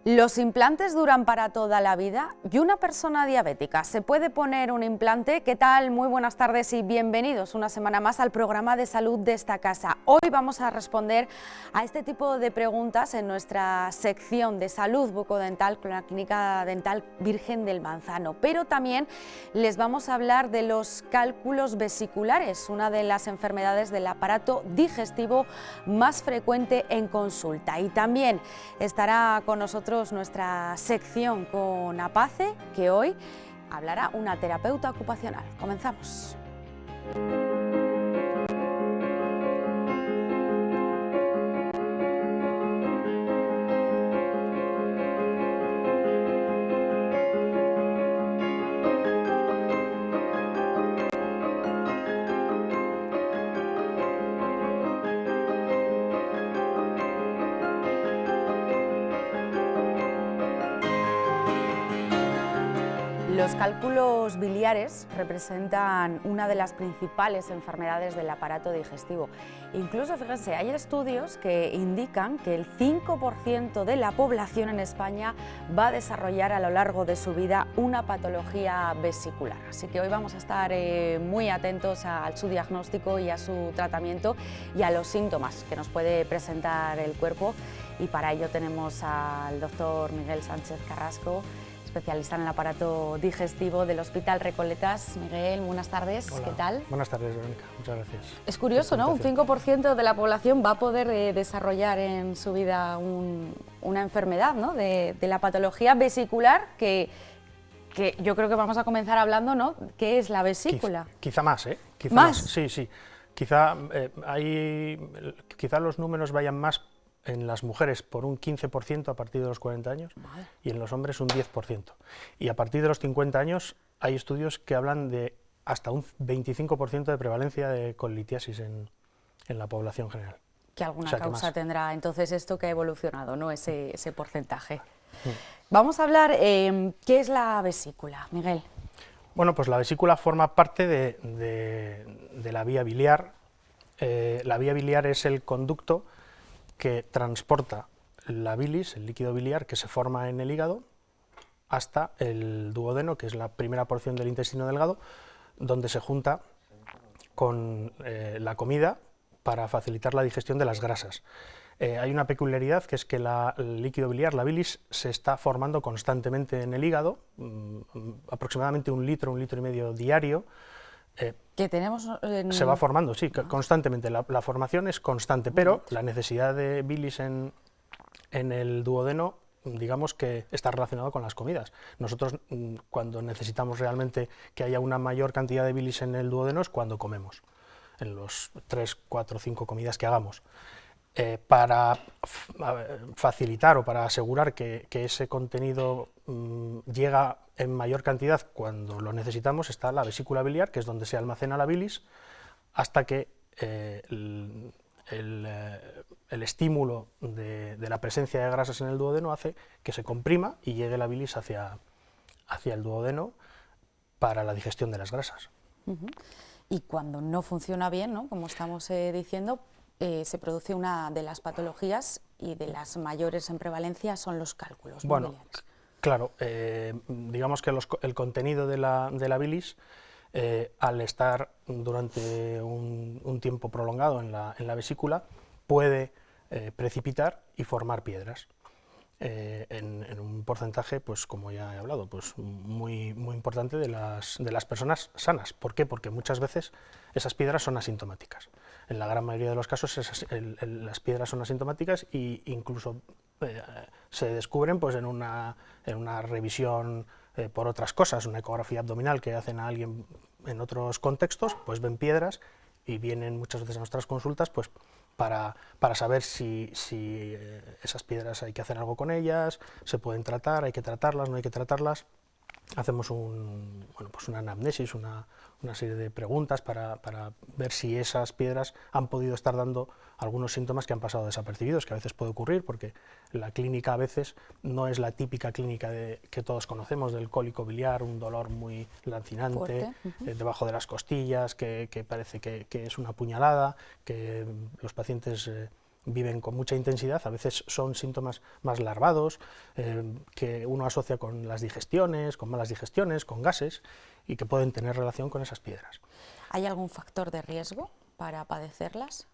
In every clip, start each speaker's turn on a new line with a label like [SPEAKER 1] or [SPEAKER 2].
[SPEAKER 1] ¿Los implantes duran para toda la vida? ¿Y una persona diabética se puede poner un implante? ¿Qué tal? Muy buenas tardes y bienvenidos una semana más al programa de salud de esta casa. Hoy vamos a responder a este tipo de preguntas en nuestra sección de salud bucodental con la Clínica Dental Virgen del Manzano, pero también les vamos a hablar de los cálculos vesiculares, una de las enfermedades del aparato digestivo más frecuente en consulta. Y también estará con nosotros nuestra sección con APACE, que hoy hablará una terapeuta ocupacional. Comenzamos. Los cálculos biliares representan una de las principales enfermedades del aparato digestivo. Incluso, fíjense, hay estudios que indican que el 5% de la población en España va a desarrollar a lo largo de su vida una patología vesicular. Así que hoy vamos a estar muy atentos a su diagnóstico y a su tratamiento y a los síntomas que nos puede presentar el cuerpo. Y para ello tenemos al doctor Miguel Sánchez Carrasco, especialista en el aparato digestivo del Hospital Recoletas. Miguel, buenas tardes.
[SPEAKER 2] Hola.
[SPEAKER 1] ¿Qué tal?
[SPEAKER 2] Buenas tardes, Verónica. Muchas gracias.
[SPEAKER 1] Es curioso, ¿no? Un 5% de la población va a poder desarrollar en su vida una enfermedad, ¿no? de la patología vesicular que yo creo que vamos a comenzar hablando, ¿no? ¿Qué es la vesícula?
[SPEAKER 2] Quizá más, ¿eh? Quizá
[SPEAKER 1] ¿Más?
[SPEAKER 2] Sí, sí. Quizá los números vayan más en las mujeres por un 15% a partir de los 40 años y en los hombres un 10%. Y a partir de los 50 años hay estudios que hablan de hasta un 25% de prevalencia de colitiasis en la población general.
[SPEAKER 1] Que alguna causa tendrá entonces esto que ha evolucionado, ¿no? Ese porcentaje.
[SPEAKER 2] Sí.
[SPEAKER 1] Vamos a hablar, ¿qué es la vesícula, Miguel?
[SPEAKER 2] Bueno, pues la vesícula forma parte de la vía biliar. La vía biliar es el conducto que transporta la bilis, el líquido biliar que se forma en el hígado, hasta el duodeno, que es la primera porción del intestino delgado, donde se junta con la comida para facilitar la digestión de las grasas. Hay una peculiaridad, que es que el líquido biliar, la bilis, se está formando constantemente en el hígado, aproximadamente un litro y medio diario.
[SPEAKER 1] Que tenemos
[SPEAKER 2] se va formando, sí, constantemente. La formación es constante, pero la necesidad de bilis en el duodeno, digamos que está relacionado con las comidas. Nosotros, cuando necesitamos realmente que haya una mayor cantidad de bilis en el duodeno, es cuando comemos, en los 3, 4, 5 comidas que hagamos. Para facilitar o para asegurar que ese contenido llega en mayor cantidad cuando lo necesitamos, está la vesícula biliar, que es donde se almacena la bilis, hasta que el estímulo de la presencia de grasas en el duodeno hace que se comprima y llegue la bilis hacia el duodeno para la digestión de las grasas.
[SPEAKER 1] Y cuando no funciona bien, ¿no? Como estamos diciendo, se produce una de las patologías y de las mayores en prevalencia son los cálculos biliares.
[SPEAKER 2] Claro, digamos que el contenido de la bilis, al estar durante un tiempo prolongado en la vesícula, puede precipitar y formar piedras. En un porcentaje, pues como ya he hablado, pues muy importante de las personas sanas. ¿Por qué? Porque muchas veces esas piedras son asintomáticas. En la gran mayoría de los casos las piedras son asintomáticas e incluso se descubren pues en una revisión por otras cosas, una ecografía abdominal que hacen a alguien en otros contextos, pues ven piedras y vienen muchas veces a nuestras consultas pues para saber si esas piedras hay que hacer algo con ellas, se pueden tratar, hay que tratarlas, no hay que tratarlas. Hacemos una anamnesis, una serie de preguntas para ver si esas piedras han podido estar dando algunos síntomas que han pasado desapercibidos, que a veces puede ocurrir, porque la clínica a veces no es la típica clínica que todos conocemos del cólico biliar, un dolor muy lancinante, debajo de las costillas, que parece que es una puñalada, que los pacientes viven con mucha intensidad, a veces son síntomas más larvados, que uno asocia con las digestiones, con malas digestiones, con gases, y que pueden tener relación con esas piedras.
[SPEAKER 1] ¿Hay algún factor de riesgo para padecerlas?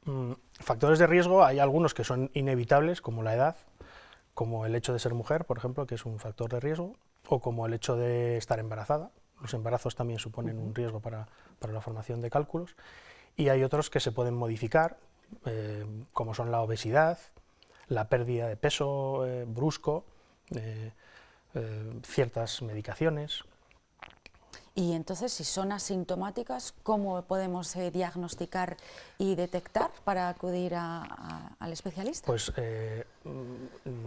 [SPEAKER 2] Factores de riesgo hay algunos que son inevitables, como la edad, como el hecho de ser mujer, por ejemplo, que es un factor de riesgo, o como el hecho de estar embarazada. Los embarazos también suponen un riesgo para la formación de cálculos, y hay otros que se pueden modificar, como son la obesidad, la pérdida de peso brusco, ciertas medicaciones.
[SPEAKER 1] Y entonces, si son asintomáticas, ¿cómo podemos diagnosticar y detectar para acudir al especialista?
[SPEAKER 2] Pues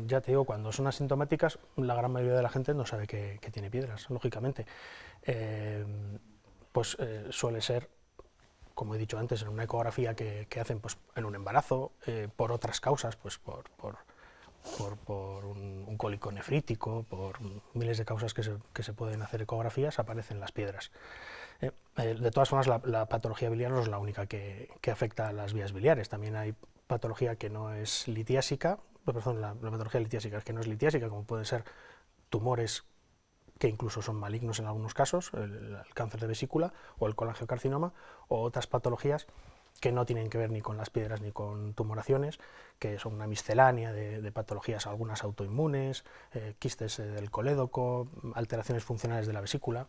[SPEAKER 2] ya te digo, cuando son asintomáticas, la gran mayoría de la gente no sabe que tiene piedras, lógicamente. Suele ser, como he dicho antes, en una ecografía que hacen pues, en un embarazo, por otras causas, pues por un cólico nefrítico, por miles de causas que se pueden hacer ecografías, aparecen las piedras. De todas formas, la patología biliar no es la única que afecta a las vías biliares. También hay patología que no es litiásica, perdón, la patología litiásica que no es litiásica, como pueden ser tumores que incluso son malignos en algunos casos, el cáncer de vesícula o el colangiocarcinoma, o otras patologías que no tienen que ver ni con las piedras ni con tumoraciones, que son una miscelánea de patologías, algunas autoinmunes, quistes del colédoco, alteraciones funcionales de la vesícula.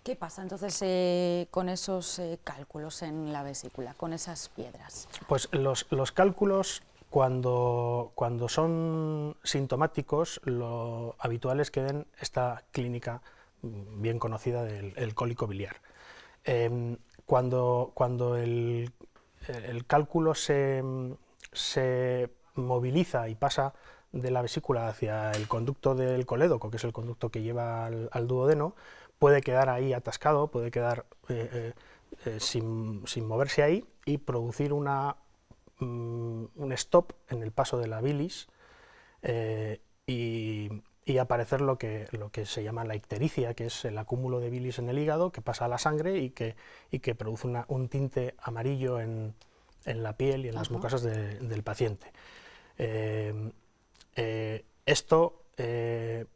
[SPEAKER 1] ¿Qué pasa entonces con esos cálculos en la vesícula, con esas piedras?
[SPEAKER 2] Pues los cálculos, cuando son sintomáticos, lo habitual es que den esta clínica bien conocida del cólico biliar. Cuando el cálculo se moviliza y pasa de la vesícula hacia el conducto del colédoco, que es el conducto que lleva al duodeno, puede quedar ahí atascado, puede quedar sin moverse ahí y producir un stop en el paso de la bilis y aparecer lo que se llama la ictericia, que es el acúmulo de bilis en el hígado que pasa a la sangre y que produce un tinte amarillo en la piel y en las mucosas del paciente. Esto es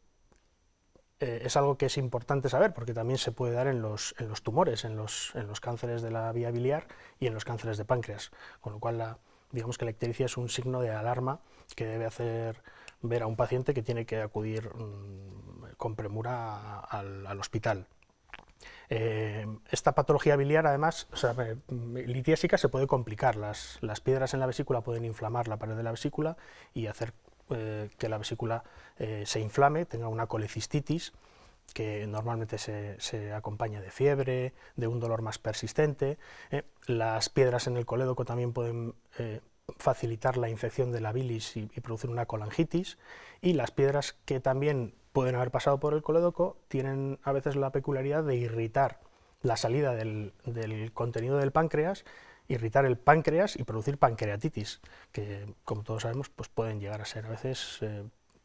[SPEAKER 2] algo que es importante saber, porque también se puede dar en los tumores, en los cánceres de la vía biliar y en los cánceres de páncreas, con lo cual digamos que la ictericia es un signo de alarma que debe hacer ver a un paciente que tiene que acudir con premura al hospital. Esta patología biliar, además, litiásica, se puede complicar. Las piedras en la vesícula pueden inflamar la pared de la vesícula y hacer que la vesícula se inflame, tenga una colecistitis, que normalmente se acompaña de fiebre, de un dolor más persistente. Las piedras en el colédoco también pueden facilitar la infección de la bilis y producir una colangitis, y las piedras que también pueden haber pasado por el colédoco tienen a veces la peculiaridad de irritar la salida del contenido del páncreas, irritar el páncreas y producir pancreatitis, que, como todos sabemos, pues pueden llegar a ser a veces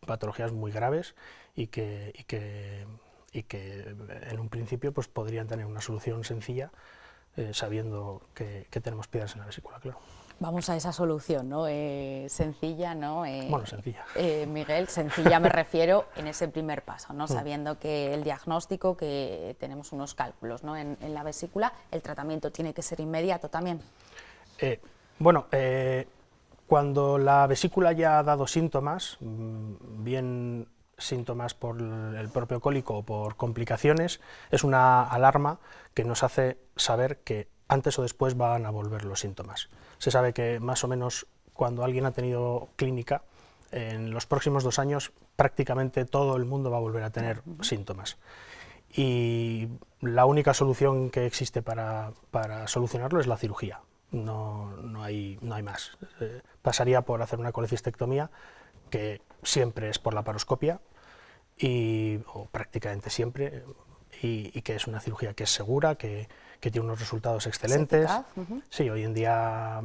[SPEAKER 2] patologías muy graves y que en un principio pues podrían tener una solución sencilla, sabiendo que tenemos piedras en la vesícula, claro.
[SPEAKER 1] Vamos a esa solución, ¿no? Sencilla, ¿no?
[SPEAKER 2] Bueno, sencilla.
[SPEAKER 1] Miguel, sencilla me refiero en ese primer paso, ¿no? Sabiendo que el diagnóstico, que tenemos unos cálculos, ¿no? en la vesícula, el tratamiento tiene que ser inmediato también.
[SPEAKER 2] Cuando la vesícula ya ha dado síntomas, bien síntomas por el propio cólico o por complicaciones, es una alarma que nos hace saber que antes o después van a volver los síntomas. Se sabe que más o menos cuando alguien ha tenido clínica, en los próximos 2 años prácticamente todo el mundo va a volver a tener síntomas. Y la única solución que existe para solucionarlo es la cirugía. No hay más. Pasaría por hacer una colecistectomía, que siempre es por la laparoscopia, o prácticamente siempre, y que es una cirugía que es segura, que tiene unos resultados excelentes. Sí, hoy en día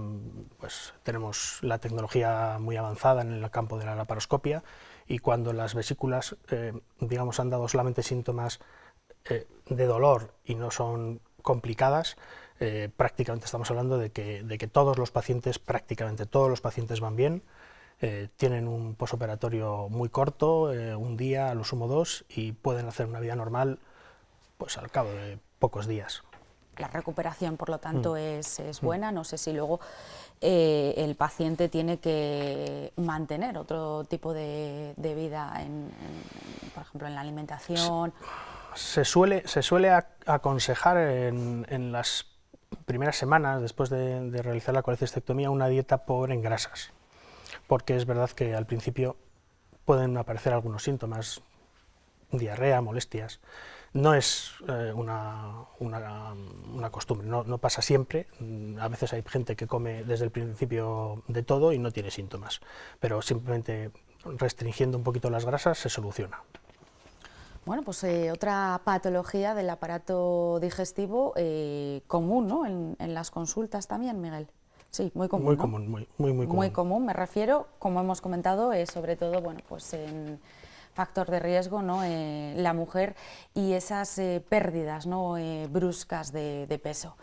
[SPEAKER 2] pues, tenemos la tecnología muy avanzada en el campo de la laparoscopia, y cuando las vesículas han dado solamente síntomas de dolor y no son complicadas, prácticamente estamos hablando de que todos los pacientes, prácticamente todos los pacientes van bien, tienen un posoperatorio muy corto, un día, a lo sumo 2, y pueden hacer una vida normal pues al cabo de pocos días.
[SPEAKER 1] La recuperación, por lo tanto, es buena. No sé si luego el paciente tiene que mantener otro tipo de vida, por ejemplo, en la alimentación.
[SPEAKER 2] Se suele aconsejar en las primeras semanas después de realizar la colecistectomía una dieta pobre en grasas, porque es verdad que al principio pueden aparecer algunos síntomas, diarrea, molestias. No es una costumbre, no pasa siempre. A veces hay gente que come desde el principio de todo y no tiene síntomas, pero simplemente restringiendo un poquito las grasas se soluciona.
[SPEAKER 1] Bueno, pues otra patología del aparato digestivo común, ¿no? En las consultas también, Miguel. Sí, muy común.
[SPEAKER 2] Muy
[SPEAKER 1] ¿no?
[SPEAKER 2] común, muy común.
[SPEAKER 1] Muy común, me refiero, como hemos comentado, sobre todo, bueno, pues en factor de riesgo, ¿no? La mujer y esas pérdidas, ¿no? Bruscas de peso.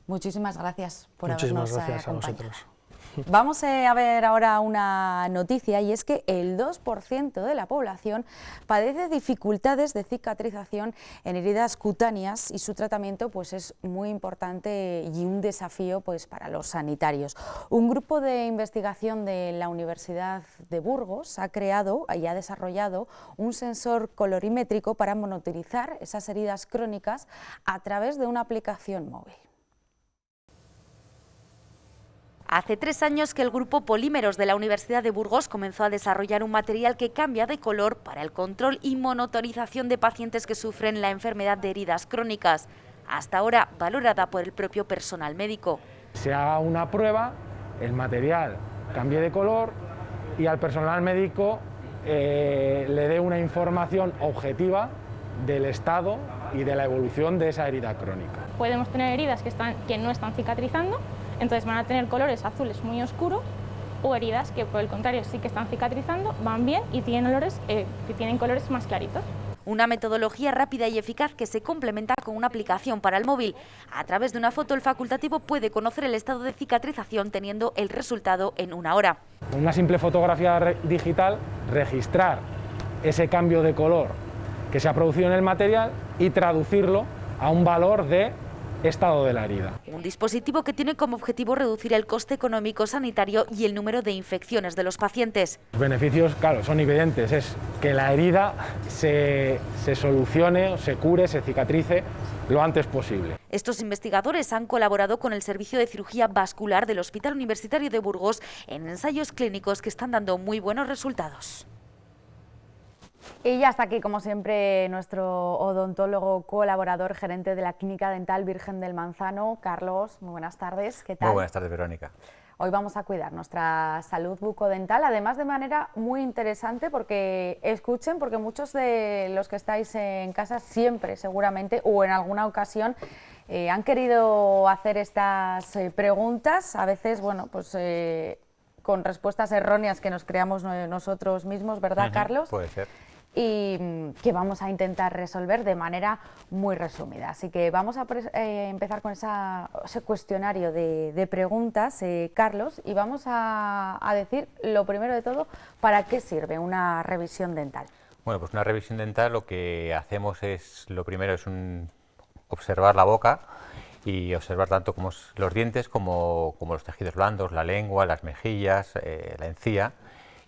[SPEAKER 1] Muchísimas gracias por habernos acompañado.
[SPEAKER 2] A vosotros.
[SPEAKER 1] Vamos a ver ahora una noticia, y es que el 2% de la población padece dificultades de cicatrización en heridas cutáneas, y su tratamiento pues es muy importante y un desafío pues para los sanitarios. Un grupo de investigación de la Universidad de Burgos ha creado y ha desarrollado un sensor colorimétrico para monitorizar esas heridas crónicas a través de una aplicación móvil.
[SPEAKER 3] Hace 3 años que el grupo Polímeros de la Universidad de Burgos comenzó a desarrollar un material que cambia de color para el control y monitorización de pacientes que sufren la enfermedad de heridas crónicas, hasta ahora valorada por el propio personal médico.
[SPEAKER 4] Se haga una prueba, el material cambie de color y al personal médico le dé una información objetiva del estado y de la evolución de esa herida crónica.
[SPEAKER 5] Podemos tener heridas que no están cicatrizando, entonces van a tener colores azules muy oscuros, o heridas que por el contrario sí que están cicatrizando, van bien y tienen colores más claritos.
[SPEAKER 3] Una metodología rápida y eficaz que se complementa con una aplicación para el móvil. A través de una foto, el facultativo puede conocer el estado de cicatrización teniendo el resultado en 1 hora.
[SPEAKER 4] Con una simple fotografía digital, registrar ese cambio de color que se ha producido en el material y traducirlo a un valor de estado de la herida.
[SPEAKER 3] Un dispositivo que tiene como objetivo reducir el coste económico sanitario y el número de infecciones de los pacientes.
[SPEAKER 4] Los beneficios, claro, son evidentes, es que la herida se solucione, se cure, se cicatrice lo antes posible.
[SPEAKER 3] Estos investigadores han colaborado con el Servicio de Cirugía Vascular del Hospital Universitario de Burgos en ensayos clínicos que están dando muy buenos resultados.
[SPEAKER 1] Y ya está aquí, como siempre, nuestro odontólogo colaborador, gerente de la Clínica Dental Virgen del Manzano, Carlos. Muy buenas tardes, ¿qué tal?
[SPEAKER 6] Muy buenas tardes, Verónica.
[SPEAKER 1] Hoy vamos a cuidar nuestra salud bucodental, además de manera muy interesante, porque escuchen, porque muchos de los que estáis en casa siempre, seguramente, o en alguna ocasión, han querido hacer estas preguntas, a veces, bueno, pues con respuestas erróneas que nos creamos nosotros mismos, ¿verdad, Carlos?
[SPEAKER 6] Puede ser.
[SPEAKER 1] Y que vamos a intentar resolver de manera muy resumida. Así que vamos a empezar con ese cuestionario de preguntas, Carlos, y vamos a decir, lo primero de todo, ¿para qué sirve una revisión dental?
[SPEAKER 6] Bueno, pues una revisión dental lo que hacemos es, lo primero es observar la boca y observar tanto como los dientes como los tejidos blandos, la lengua, las mejillas, la encía,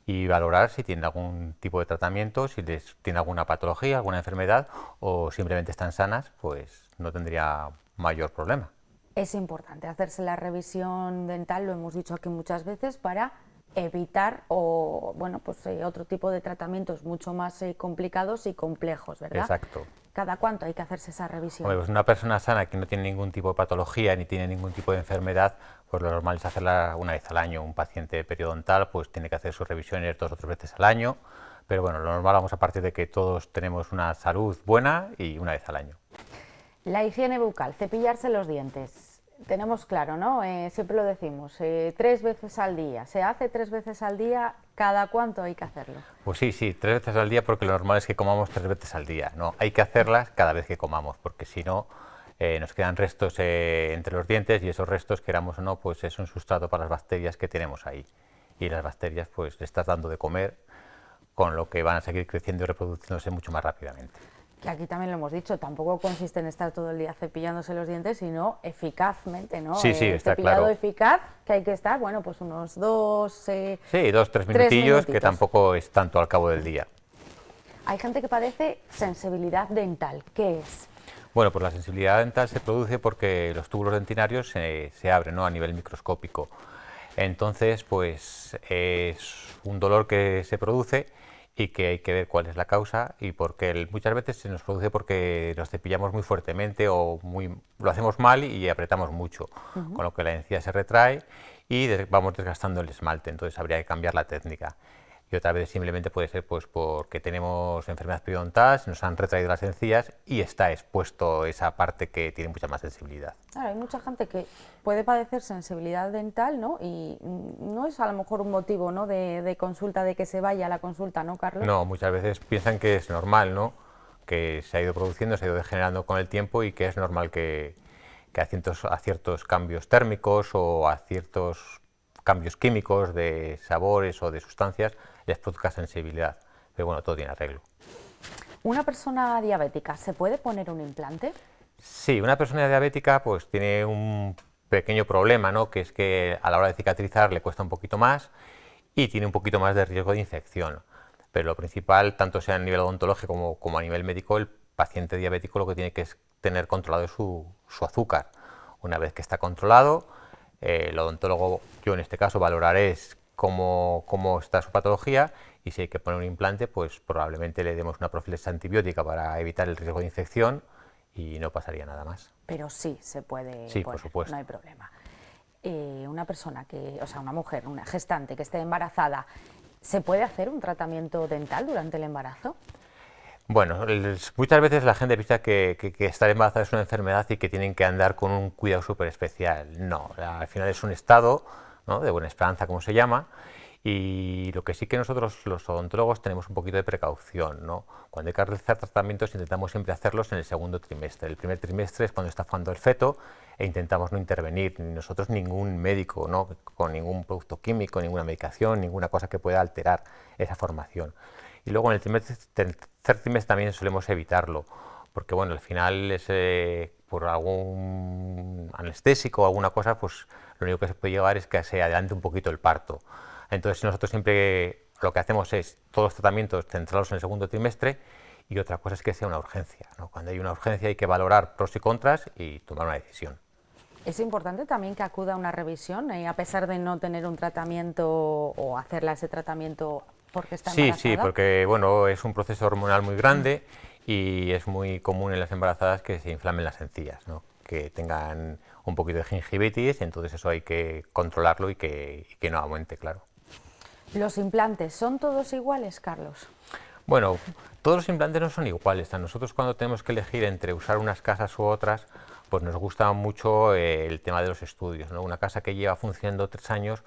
[SPEAKER 6] y valorar si tienen algún tipo de tratamiento, si tienen alguna patología, alguna enfermedad, o simplemente están sanas, pues no tendría mayor problema.
[SPEAKER 1] Es importante hacerse la revisión dental, lo hemos dicho aquí muchas veces, para evitar otro tipo de tratamientos mucho más complicados y complejos, ¿verdad?
[SPEAKER 6] Exacto.
[SPEAKER 1] ¿Cada cuánto hay que hacerse esa revisión?
[SPEAKER 6] Pues una persona sana que no tiene ningún tipo de patología ni tiene ningún tipo de enfermedad, pues lo normal es hacerla una vez al año. Un paciente periodontal pues tiene que hacer sus revisiones 2 o 3 veces al año, pero bueno, lo normal vamos a partir de que todos tenemos una salud buena y una vez al año.
[SPEAKER 1] La higiene bucal, cepillarse los dientes. Tenemos claro, ¿no? Siempre lo decimos, 3 veces al día. ¿Se hace 3 veces al día? ¿Cada cuánto hay que hacerlo?
[SPEAKER 6] Pues sí, 3 veces al día, porque lo normal es que comamos 3 veces al día. No, hay que hacerlas cada vez que comamos, porque si no, nos quedan restos entre los dientes y esos restos, queramos o no, pues es un sustrato para las bacterias que tenemos ahí. Y las bacterias pues le estás dando de comer, con lo que van a seguir creciendo y reproduciéndose mucho más rápidamente.
[SPEAKER 1] Que aquí también lo hemos dicho, tampoco consiste en estar todo el día cepillándose los dientes, sino eficazmente, ¿no?
[SPEAKER 6] Sí, sí, está
[SPEAKER 1] cepillado
[SPEAKER 6] claro.
[SPEAKER 1] eficaz, que hay que estar, bueno, pues unos
[SPEAKER 6] Sí, 2-3 minutillos, que tampoco es tanto al cabo del día.
[SPEAKER 1] Hay gente que padece sensibilidad dental, ¿qué es?
[SPEAKER 6] Bueno, pues la sensibilidad dental se produce porque los túbulos dentinarios se abren, ¿no?, a nivel microscópico. Entonces, pues es un dolor que se produce y que hay que ver cuál es la causa, y porque muchas veces se nos produce porque nos cepillamos muy fuertemente o lo hacemos mal y apretamos mucho, con lo que la encía se retrae y vamos desgastando el esmalte. Entonces habría que cambiar la técnica. Y otra vez simplemente puede ser pues porque tenemos enfermedad periodontal, se nos han retraído las encías y está expuesto esa parte que tiene mucha más sensibilidad.
[SPEAKER 1] Claro, hay mucha gente que puede padecer sensibilidad dental, ¿no? Y no es a lo mejor un motivo, ¿no?, de consulta, de que se vaya a la consulta, ¿no, Carlos?
[SPEAKER 6] No, muchas veces piensan que es normal, ¿no?, que se ha ido produciendo, se ha ido degenerando con el tiempo y que es normal que a ciertos cambios térmicos o a ciertos cambios químicos de sabores o de sustancias les produzca sensibilidad. Pero bueno, todo tiene arreglo.
[SPEAKER 1] ¿Una persona diabética se puede poner un implante?
[SPEAKER 6] Sí, una persona diabética pues tiene un pequeño problema, ¿no?, que es que a la hora de cicatrizar le cuesta un poquito más y tiene un poquito más de riesgo de infección. Pero lo principal, tanto sea a nivel odontológico como a nivel médico, el paciente diabético lo que tiene que es tener controlado su azúcar. Una vez que está controlado, el odontólogo, yo en este caso, valoraré cómo está su patología, y si hay que poner un implante, pues probablemente le demos una profilaxis antibiótica para evitar el riesgo de infección y no pasaría nada más.
[SPEAKER 1] Pero sí se puede
[SPEAKER 6] Sí,
[SPEAKER 1] poner,
[SPEAKER 6] por supuesto.
[SPEAKER 1] no hay problema. Una persona una mujer, una gestante que esté embarazada, ¿se puede hacer un tratamiento dental durante el embarazo?
[SPEAKER 6] Bueno, muchas veces la gente piensa que estar embarazada es una enfermedad y que tienen que andar con un cuidado súper especial. No, al final es un estado, ¿no?, de buena esperanza, como se llama, y lo que sí que nosotros los odontólogos tenemos un poquito de precaución, ¿no? Cuando hay que realizar tratamientos intentamos siempre hacerlos en el segundo trimestre. El primer trimestre es cuando está formando el feto e intentamos no intervenir, ni nosotros, ningún médico, ¿no?, con ningún producto químico, ninguna medicación, ninguna cosa que pueda alterar esa formación. Y luego en el tercer trimestre también solemos evitarlo, porque bueno, al final es por algún anestésico o alguna cosa, pues lo único que se puede llevar es que se adelante un poquito el parto. Entonces nosotros siempre lo que hacemos es todos los tratamientos centrados en el segundo trimestre, y otra cosa es que sea una urgencia, ¿no? Cuando hay una urgencia hay que valorar pros y contras y tomar una decisión.
[SPEAKER 1] Es importante también que acuda a una revisión, a pesar de no tener un tratamiento o hacerle ese tratamiento porque está embarazada.
[SPEAKER 6] Sí, porque bueno, es un proceso hormonal muy grande y es muy común en las embarazadas que se inflamen las encías, ¿no?, que tengan un poquito de gingivitis, entonces eso hay que controlarlo y que no aumente, claro.
[SPEAKER 1] ¿Los implantes son todos iguales, Carlos?
[SPEAKER 6] Bueno, todos los implantes no son iguales. A nosotros, cuando tenemos que elegir entre usar unas casas u otras, pues nos gusta mucho el tema de los estudios, ¿no? Una casa que lleva funcionando 3 años,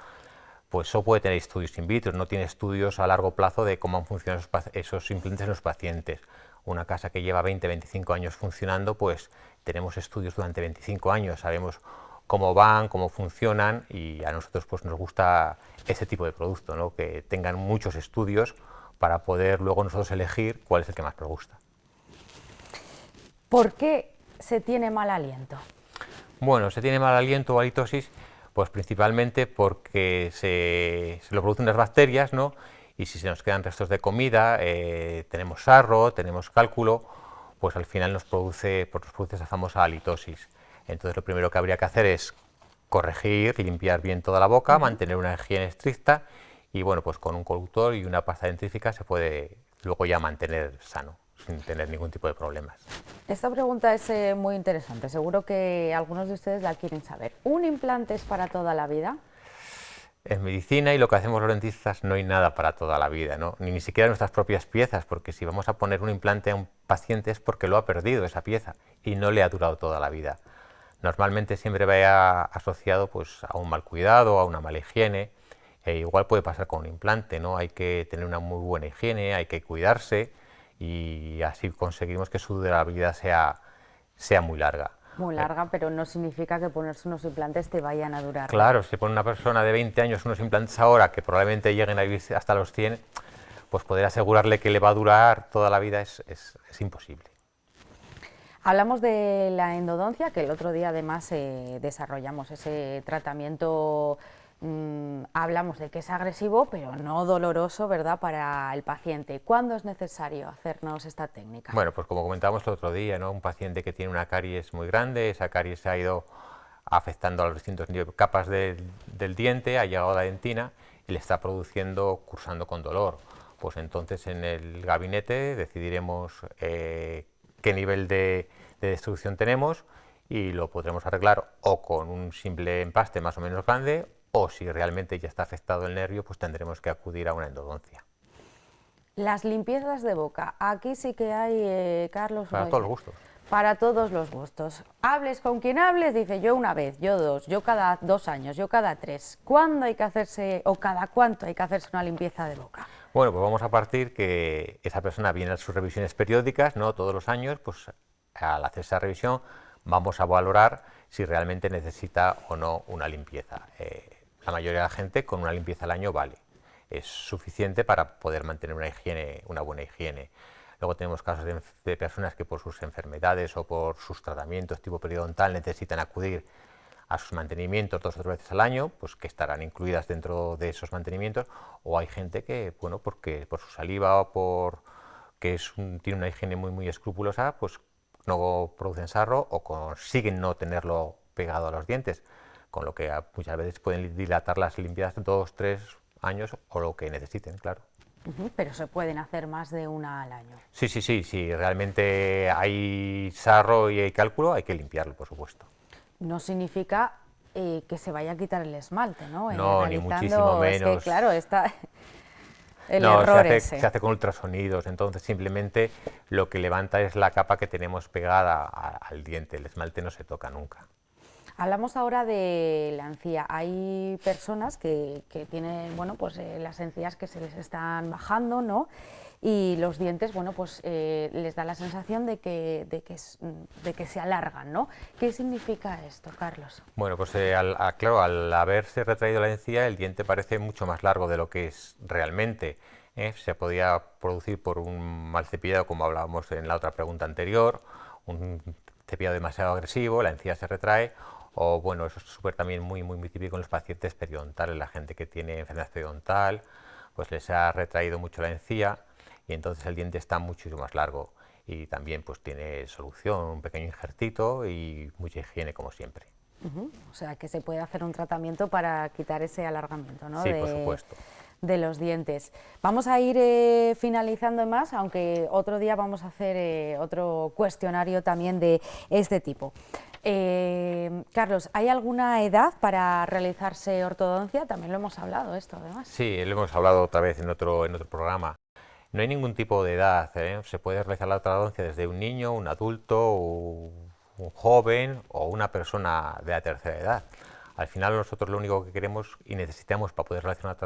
[SPEAKER 6] pues solo puede tener estudios in vitro, no tiene estudios a largo plazo de cómo han funcionado esos implantes en los pacientes. Una casa que lleva 20-25 años funcionando, pues tenemos estudios durante 25 años, sabemos cómo van, cómo funcionan, y a nosotros pues nos gusta ese tipo de producto, ¿no?, que tengan muchos estudios para poder luego nosotros elegir cuál es el que más nos gusta.
[SPEAKER 1] ¿Por qué se tiene mal aliento?
[SPEAKER 6] Bueno, se tiene mal aliento o halitosis, pues principalmente porque se lo producen las bacterias, ¿no?, y si se nos quedan restos de comida, tenemos sarro, tenemos cálculo, pues al final nos produce esa famosa halitosis. Entonces lo primero que habría que hacer es corregir, limpiar bien toda la boca, mantener una higiene estricta, y bueno, pues con un colutor y una pasta dentífrica se puede luego ya mantener sano, sin tener ningún tipo de problemas.
[SPEAKER 1] Esta pregunta es muy interesante, seguro que algunos de ustedes la quieren saber. ¿Un implante es para toda la vida?
[SPEAKER 6] En medicina y lo que hacemos los dentistas no hay nada para toda la vida, ¿no?, ni siquiera nuestras propias piezas, porque si vamos a poner un implante a un paciente es porque lo ha perdido esa pieza y no le ha durado toda la vida. Normalmente siempre va asociado pues a un mal cuidado, a una mala higiene. Igual puede pasar con un implante, ¿no? Hay que tener una muy buena higiene, hay que cuidarse, y así conseguimos que su durabilidad sea muy larga.
[SPEAKER 1] muy larga, pero no significa que ponerse unos implantes te vayan a durar.
[SPEAKER 6] Claro, si pone una persona de 20 años unos implantes ahora, que probablemente lleguen a vivir hasta los 100, pues poder asegurarle que le va a durar toda la vida es imposible.
[SPEAKER 1] Hablamos de la endodoncia, que el otro día además desarrollamos ese tratamiento. Hablamos de que es agresivo, pero no doloroso, ¿verdad?, para el paciente. ¿Cuándo es necesario hacernos esta técnica?
[SPEAKER 6] Bueno, pues como comentábamos el otro día, ¿no? Un paciente que tiene una caries muy grande, esa caries ha ido afectando a las distintas capas del diente, ha llegado a la dentina y le está cursando con dolor. Pues entonces en el gabinete decidiremos qué nivel de destrucción tenemos y lo podremos arreglar o con un simple empaste más o menos grande, o si realmente ya está afectado el nervio, pues tendremos que acudir a una endodoncia.
[SPEAKER 1] Las limpiezas de boca, aquí sí que hay, Carlos...
[SPEAKER 6] Para todos los gustos.
[SPEAKER 1] Para todos los gustos. Hables con quien hables, dice yo una vez, yo dos, yo cada 2 años, yo cada 3. ¿Cuándo hay que hacerse, o cada cuánto hay que hacerse una limpieza de boca?
[SPEAKER 6] Bueno, pues vamos a partir que esa persona viene a sus revisiones periódicas, ¿no? Todos los años, pues al hacer esa revisión vamos a valorar si realmente necesita o no una limpieza. La mayoría de la gente con una limpieza al año vale, es suficiente para poder mantener una buena higiene. Luego tenemos casos de personas que por sus enfermedades o por sus tratamientos tipo periodontal necesitan acudir a sus mantenimientos 2 o 3 veces al año, pues que estarán incluidas dentro de esos mantenimientos, o hay gente que, bueno, porque por su saliva o tiene una higiene muy escrupulosa, pues no producen sarro o consiguen no tenerlo pegado a los dientes, con lo que muchas veces pueden dilatar las limpiezas 2 o 3 años o lo que necesiten, claro.
[SPEAKER 1] Pero se pueden hacer más de una al año.
[SPEAKER 6] Sí, si realmente hay sarro y hay cálculo, hay que limpiarlo, por supuesto.
[SPEAKER 1] No significa que se vaya a quitar el esmalte, ¿no?
[SPEAKER 6] No, ni muchísimo menos.
[SPEAKER 1] Es que, claro, está el
[SPEAKER 6] no,
[SPEAKER 1] error
[SPEAKER 6] se hace con ultrasonidos, entonces simplemente lo que levanta es la capa que tenemos pegada al diente, el esmalte no se toca nunca.
[SPEAKER 1] Hablamos ahora de la encía. Hay personas que tienen, bueno, pues las encías que se les están bajando, ¿no? Y los dientes, bueno, pues les da la sensación de que se alargan, ¿no? ¿Qué significa esto, Carlos?
[SPEAKER 6] Bueno, pues claro, al haberse retraído la encía, el diente parece mucho más largo de lo que es realmente. Se podía producir por un mal cepillado, como hablábamos en la otra pregunta anterior, un cepillado demasiado agresivo, la encía se retrae, o bueno, eso es también muy típico en los pacientes periodontales, la gente que tiene enfermedad periodontal, pues les ha retraído mucho la encía y entonces el diente está mucho más largo y también pues tiene solución, un pequeño injertito y mucha higiene como siempre.
[SPEAKER 1] O sea que se puede hacer un tratamiento para quitar ese alargamiento, ¿no?
[SPEAKER 6] Sí, por supuesto.
[SPEAKER 1] De los dientes. Vamos a ir finalizando más, aunque otro día vamos a hacer otro cuestionario también de este tipo. Carlos, ¿hay alguna edad para realizarse ortodoncia? También lo hemos hablado esto, además.
[SPEAKER 6] Sí, lo hemos hablado otra vez en otro programa. No hay ningún tipo de edad, se puede realizar la ortodoncia desde un niño, un adulto, un joven o una persona de la tercera edad. Al final nosotros lo único que queremos y necesitamos para poder realizar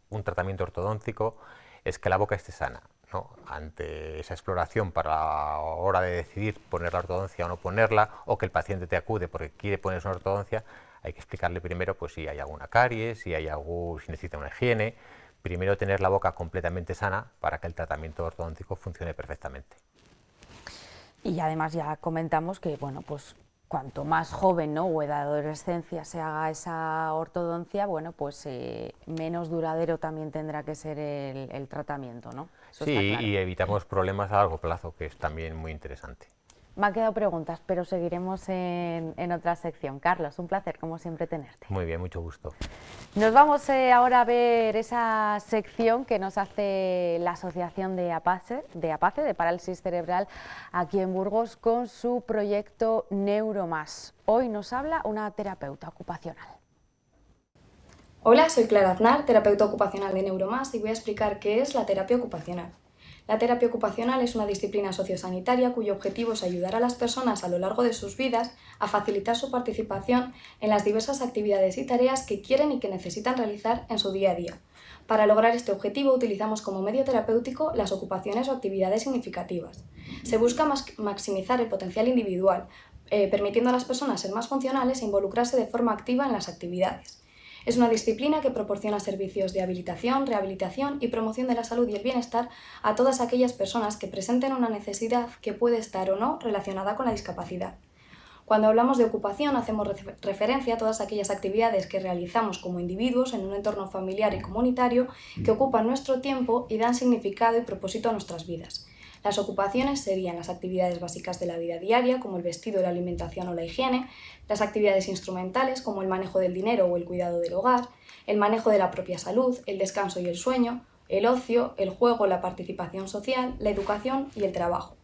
[SPEAKER 6] un tratamiento ortodóntico es que la boca esté sana, ¿no? Ante esa exploración para la hora de decidir poner la ortodoncia o no ponerla, o que el paciente te acude porque quiere ponerse una ortodoncia, hay que explicarle primero pues, si hay alguna caries, si necesita una higiene. Primero tener la boca completamente sana para que el tratamiento ortodóntico funcione perfectamente.
[SPEAKER 1] Y además ya comentamos que, bueno, pues cuanto más joven, ¿no?, o edad de adolescencia se haga esa ortodoncia, bueno, pues menos duradero también tendrá que ser el tratamiento, ¿no? Eso
[SPEAKER 6] sí,
[SPEAKER 1] está claro.
[SPEAKER 6] Y evitamos problemas a largo plazo, que es también muy interesante.
[SPEAKER 1] Me han quedado preguntas, pero seguiremos en otra sección. Carlos, un placer, como siempre, tenerte.
[SPEAKER 6] Muy bien, mucho gusto.
[SPEAKER 1] Nos vamos ahora a ver esa sección que nos hace la Asociación de APACE, de Parálisis Cerebral, aquí en Burgos, con su proyecto Neuromás. Hoy nos habla una terapeuta ocupacional.
[SPEAKER 7] Hola, soy Clara Aznar, terapeuta ocupacional de Neuromás, y voy a explicar qué es la terapia ocupacional. La terapia ocupacional es una disciplina sociosanitaria cuyo objetivo es ayudar a las personas a lo largo de sus vidas a facilitar su participación en las diversas actividades y tareas que quieren y que necesitan realizar en su día a día. Para lograr este objetivo utilizamos como medio terapéutico las ocupaciones o actividades significativas. Se busca maximizar el potencial individual, permitiendo a las personas ser más funcionales e involucrarse de forma activa en las actividades. Es una disciplina que proporciona servicios de habilitación, rehabilitación y promoción de la salud y el bienestar a todas aquellas personas que presenten una necesidad que puede estar o no relacionada con la discapacidad. Cuando hablamos de ocupación, hacemos referencia a todas aquellas actividades que realizamos como individuos en un entorno familiar y comunitario que ocupan nuestro tiempo y dan significado y propósito a nuestras vidas. Las ocupaciones serían las actividades básicas de la vida diaria, como el vestido, la alimentación o la higiene, las actividades instrumentales, como el manejo del dinero o el cuidado del hogar, el manejo de la propia salud, el descanso y el sueño, el ocio, el juego, la participación social, la educación y el trabajo.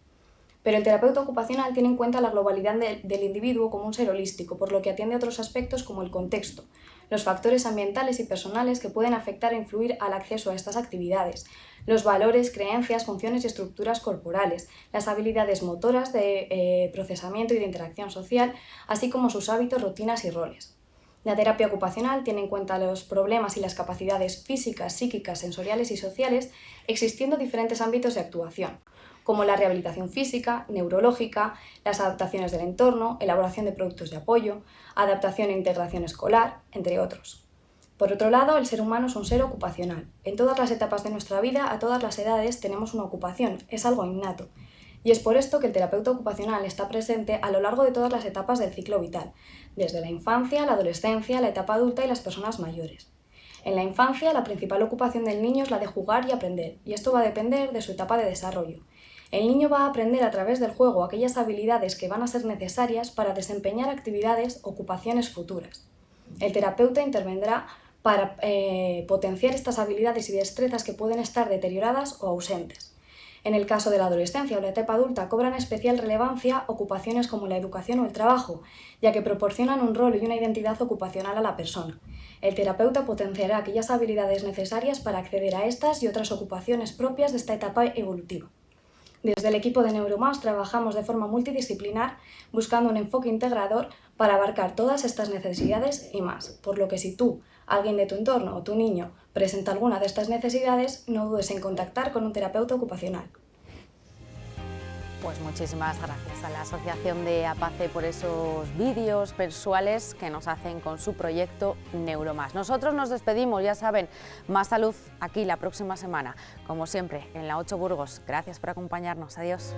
[SPEAKER 7] Pero el terapeuta ocupacional tiene en cuenta la globalidad del individuo como un ser holístico, por lo que atiende a otros aspectos como el contexto, los factores ambientales y personales que pueden afectar e influir al acceso a estas actividades, los valores, creencias, funciones y estructuras corporales, las habilidades motoras de procesamiento y de interacción social, así como sus hábitos, rutinas y roles. La terapia ocupacional tiene en cuenta los problemas y las capacidades físicas, psíquicas, sensoriales y sociales, existiendo diferentes ámbitos de actuación, como la rehabilitación física, neurológica, las adaptaciones del entorno, elaboración de productos de apoyo, adaptación e integración escolar, entre otros. Por otro lado, el ser humano es un ser ocupacional. En todas las etapas de nuestra vida, a todas las edades, tenemos una ocupación, es algo innato. Y es por esto que el terapeuta ocupacional está presente a lo largo de todas las etapas del ciclo vital, desde la infancia, la adolescencia, la etapa adulta y las personas mayores. En la infancia, la principal ocupación del niño es la de jugar y aprender, y esto va a depender de su etapa de desarrollo. El niño va a aprender a través del juego aquellas habilidades que van a ser necesarias para desempeñar actividades, ocupaciones futuras. El terapeuta intervendrá para potenciar estas habilidades y destrezas que pueden estar deterioradas o ausentes. En el caso de la adolescencia o la etapa adulta cobran especial relevancia ocupaciones como la educación o el trabajo, ya que proporcionan un rol y una identidad ocupacional a la persona. El terapeuta potenciará aquellas habilidades necesarias para acceder a estas y otras ocupaciones propias de esta etapa evolutiva. Desde el equipo de Neuromás trabajamos de forma multidisciplinar buscando un enfoque integrador para abarcar todas estas necesidades y más, por lo que si tú, alguien de tu entorno o tu niño presenta alguna de estas necesidades, no dudes en contactar con un terapeuta ocupacional.
[SPEAKER 1] Pues muchísimas gracias a la Asociación de APACE por esos vídeos mensuales que nos hacen con su proyecto Neuromás. Nosotros nos despedimos, ya saben, más salud aquí la próxima semana, como siempre, en la 8 Burgos. Gracias por acompañarnos, adiós.